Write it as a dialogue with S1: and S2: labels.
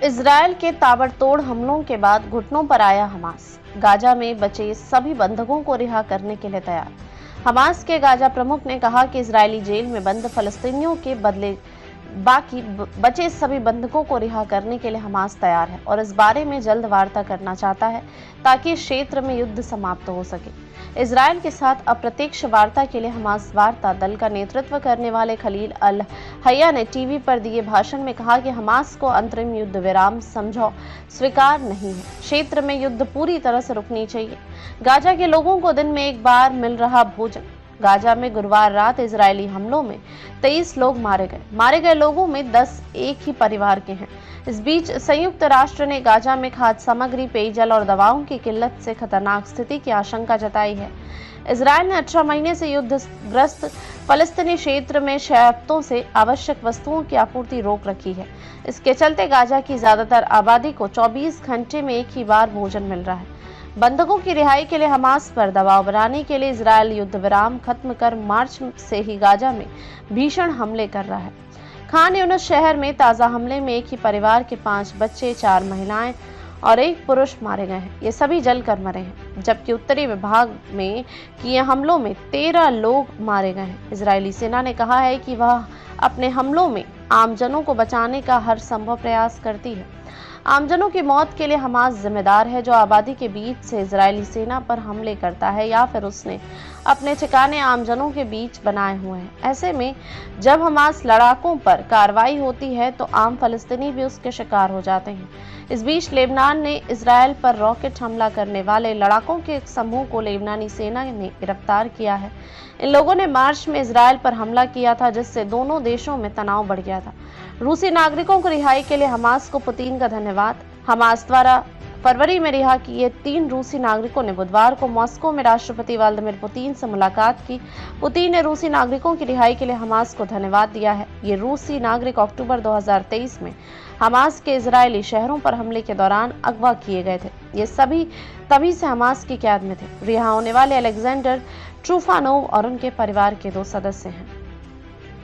S1: Israel के ताबड़तोड़ हमलों के बाद घुटनों पर आया हमास। गाजा में बचे सभी बंधकों को रिहा करने के लिए तैयार। हमास के गाजा प्रमुख ने कहा कि इजरायली जेल में बंद फलस्तीनियों के बदले बाकी बचे सभी बंधकों को रिहा करने के लिए हमास तैयार है और इस बारे में जल्द वार्ता करना चाहता है ताकि इस क्षेत्र में युद्ध समाप्त हो सके। इजरायल के साथ अप्रत्यक्ष वार्ता के लिए हमास वार्ता दल का नेतृत्व करने वाले खलील अल हया ने टीवी पर दिए भाषण में कहा कि हमास को अंतरिम युद्ध विराम समझौता स्वीकार नहीं है। क्षेत्र में युद्ध पूरी तरह से रुकनी चाहिए। गाजा के लोगों को दिन में एक बार मिल रहा भोजन। गाजा में गुरुवार रात इजरायली हमलों में 23 लोग मारे गए लोगों में 10 एक ही परिवार के हैं। इस बीच संयुक्त राष्ट्र ने गाजा में खाद्य सामग्री, पेयजल और दवाओं की किल्लत से खतरनाक स्थिति की आशंका जताई है। इजरायल ने 18 महीने से युद्धग्रस्त फलस्तीनी क्षेत्र में 6 हफ्तों से आवश्यक वस्तुओं की आपूर्ति रोक रखी है। इसके चलते गाजा की ज्यादातर आबादी को 24 घंटे में एक ही बार भोजन मिल रहा है। बंधकों की रिहाई के लिए हमास पर दबाव बनाने के लिए इजरायल युद्ध विराम खत्म कर मार्च से ही गाजा में भीषण हमले कर रहा है। खान यूनिस शहर में ताजा हमले में एक ही परिवार के 5 बच्चे, 4 महिलाएं और 1 पुरुष मारे गए हैं। ये सभी जलकर मरे हैं, जबकि उत्तरी विभाग में किए हमलों में 13 लोग मारे गए हैं। इजरायली सेना ने कहा है कि वह अपने हमलों में आमजनों को बचाने का हर संभव प्रयास करती है। आमजनों की मौत के लिए हमास जिम्मेदार है, जो आबादी के बीच से इजरायली सेना पर हमले करता है या फिर उसने अपने ठिकाने आमजनों के बीच बनाए हुए हैं। ऐसे में जब हमास लड़ाकों पर कार्रवाई होती है तो आम फलस्तीनी भी उसके शिकार हो जाते हैं। इस बीच लेबनान ने इजरायल पर रॉकेट हमला करने वाले लड़ाकों के एक समूह को लेबनानी सेना ने गिरफ्तार किया है। इन लोगों ने मार्च में इजरायल पर हमला किया था, जिससे दोनों देशों में तनाव बढ़ गया था। रूसी नागरिकों को रिहाई के लिए हमास को पुतिन का धन्यवाद। हमास द्वारा फरवरी में रिहा किए 3 रूसी नागरिकों ने बुधवार को मॉस्को में राष्ट्रपति व्लादिमीर पुतिन से मुलाकात की। पुतिन ने रूसी नागरिकों की रिहाई के लिए हमास को धन्यवाद दिया है। ये रूसी नागरिक अक्टूबर 2023 में हमास के इजरायली शहरों पर हमले के दौरान अगवा किए गए थे। ये सभी तभी से हमास की कैद में थे। रिहा होने वाले अलेक्जेंडर ट्रूफानोव और उनके परिवार के 2 सदस्य हैं।